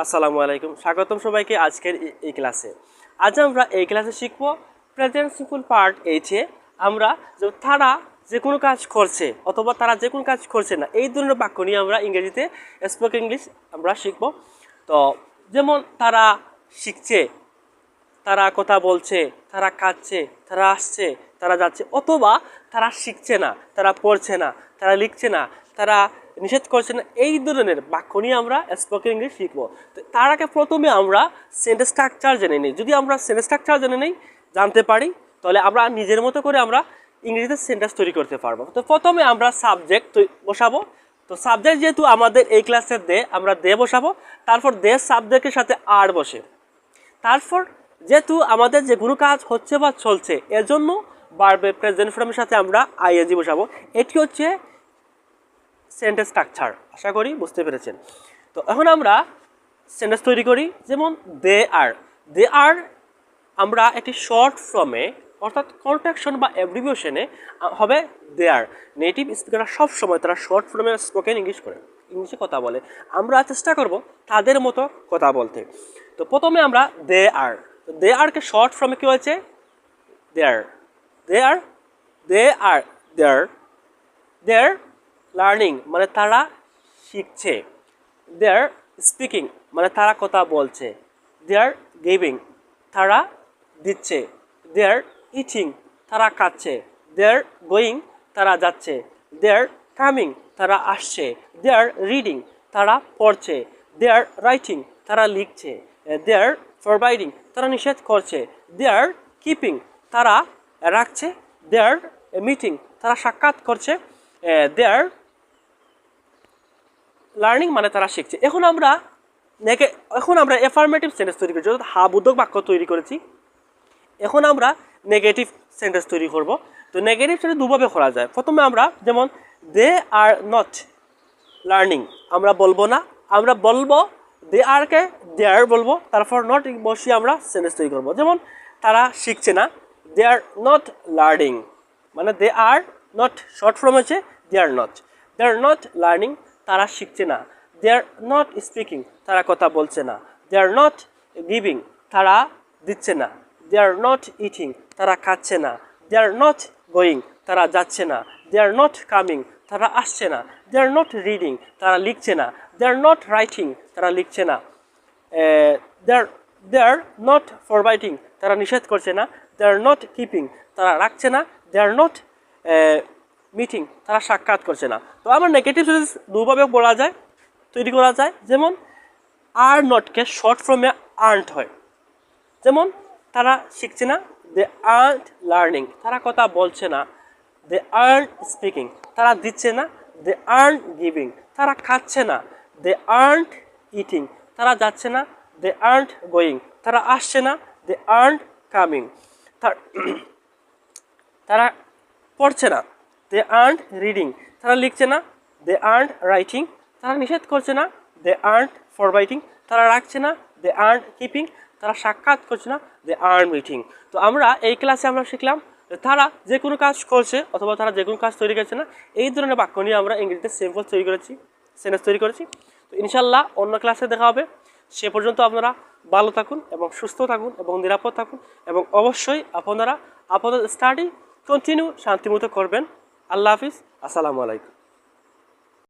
আসসালামু আলাইকুম, স্বাগতম সবাইকে আজকের এই ক্লাসে। আজ আমরা এই ক্লাসে শিখব প্রেজেন্ট সিম্পল পার্ট এইচে আমরা তারা যে কোনো কাজ করছে অথবা তারা যে কোনো কাজ করছে না, এই ধরনের বাক্য নিয়ে আমরা ইংরেজিতে স্পোকেন ইংলিশ আমরা শিখব। তো যেমন তারা শিখছে, তারা কথা বলছে, তারা খাচ্ছে, তারা আসছে, তারা যাচ্ছে, অথবা তারা শিখছে না, তারা পড়ছে না, তারা লিখছে না, তারা নিষেধ করছে না, এই ধরনের বাক্য নিয়ে আমরা স্পোকেন ইংলিশ শিখবো। তো তার আগে প্রথমে আমরা সেন্টেন্স স্ট্রাকচার জেনে নিই। যদি আমরা সেন্টেন্স স্ট্রাকচার জানতে পারি, তাহলে আমরা নিজের মতো করে আমরা ইংরেজিতে সেন্টেন্স তৈরি করতে পারবো। তো প্রথমে আমরা সাবজেক্ট বসাবো। তো সাবজেক্ট যেহেতু আমাদের এই ক্লাসের দে, আমরা দে বসাবো। তারপর দে সাবজেক্টের সাথে আর বসে, তারপর যেহেতু আমাদের যে কোনো কাজ হচ্ছে বা চলছে, এর জন্য ভার্বের প্রেজেন্ট ফর্মের সাথে আমরা আইএনজি বসাবো। এটি হচ্ছে সেন্টেন্স স্ট্রাকচার। আশা করি বুঝতে পেরেছেন। তো এখন আমরা সেন্টেন্স তৈরি করি। যেমন দে আর আমরা একটি শর্ট ফর্মে অর্থাৎ কন্ট্রাকশন বা অ্যাব্রিভিয়েশনে হবে দে আর। নেটিভ স্পিকাররা সবসময় তারা শর্ট ফর্মে স্পোকেন ইংলিশ করে, ইংলিশে কথা বলে। আমরা চেষ্টা করব তাদের মতো কথা বলতে। তো প্রথমে আমরা দে আরকে শর্ট ফর্মে কী হয়েছে দেয়ার লার্নিং মানে তারা শিখছে, দেয়ার স্পিকিং মানে তারা কথা বলছে, দেয়ার গিভিং তারা দিচ্ছে, দেয়ার ইটিং তারা খাচ্ছে, দেয়ার গোয়িং তারা যাচ্ছে, দেয়ার কামিং তারা আসছে, দেয়ার রিডিং তারা পড়ছে, দেয়ার রাইটিং তারা লিখছে, দেয়ার ফরবাইডিং তারা নিষেধ করছে, দেয়ার কিপিং তারা রাখছে, দেয়ার মিটিং তারা সাক্ষাৎ করছে, দেয়ার লার্নিং মানে তারা শিখছে। এখন আমরা অ্যাফার্মেটিভ সেন্টেন্স তৈরি করেছি, অর্থাৎ বোধক বাক্য তৈরি করেছি। এখন আমরা নেগেটিভ সেন্টেন্স তৈরি করব। তো নেগেটিভ সেন্টেন্স দুভাবে করা যায়। প্রথমে আমরা যেমন দে আর নট লার্নিং আমরা বলবো না, আমরা বলবো দে আরকে দেয়ার বলবো, তারপর নট বসিয়ে আমরা সেন্টেন্স তৈরি করবো। যেমন তারা শিখছে না, দে আর নট লার্নিং মানে দে আর নট শর্ট ফর্ম হচ্ছে দে আর নট লার্নিং তারা শিখছে না, দে আর নট স্পিকিং তারা কথা বলছে না, দে আর নট গিভিং তারা দিচ্ছে না, দে আর নট ইটিং তারা খাচ্ছে না, দে আর নট গোয়িং তারা যাচ্ছে না, দে আর নট কামিং তারা আসছে না, দে আর নট রিডিং তারা লিখছে না, দে আর নট রাইটিং তারা লিখছে না, দে আর নট ফরবাইটিং তারা নিষেধ করছে না, দে আর নট কিপিং তারা রাখছে না, দে আর নট মিটিং তারা সাক্ষাৎ করছে না। তো আমার নেগেটিভ সেন্টেন্স দুভাবে তৈরি করা যায়। যেমন আর নটকে শর্ট ফর্মে আর্নড হয়। যেমন তারা শিখছে না, দে আর্নড লার্নিং তারা কথা বলছে না, দে আর্নড স্পিকিং তারা দিচ্ছে না, দে আর্নড গিভিং তারা খাচ্ছে না, দে আর্নড ইটিং তারা যাচ্ছে না, দে আর্নড গোয়িং তারা আসছে না, দে আর্নড কামিং তারা পড়ছে না, দে আর্নড রিডিং তারা লিখছে না, দে আর্নড রাইটিং তারা নিষেধ করছে না, দে আর্নড ফরবাইটিং তারা রাখছে না, দে আর্নড কিপিং তারা সাক্ষাৎ করছে না, দে আর্নড মিটিং। তো আমরা এই ক্লাসে আমরা শিখলাম তারা যে কোনো কাজ করছে অথবা তারা যে কোনো কাজ তৈরি করছে না, এই ধরনের বাক্য নিয়ে আমরা ইংরেজিতে সেন্টেন্স তৈরি করেছি। তো ইনশাল্লাহ অন্য ক্লাসে দেখা হবে। সে পর্যন্ত আপনারা ভালো থাকুন এবং সুস্থ থাকুন এবং নিরাপদ থাকুন, এবং অবশ্যই আপনারা আপনাদের স্টাডি কন্টিনিউ শান্তিমতো করবেন। আল্লাহ হাফিজ, আসসালামু আলাইকুম।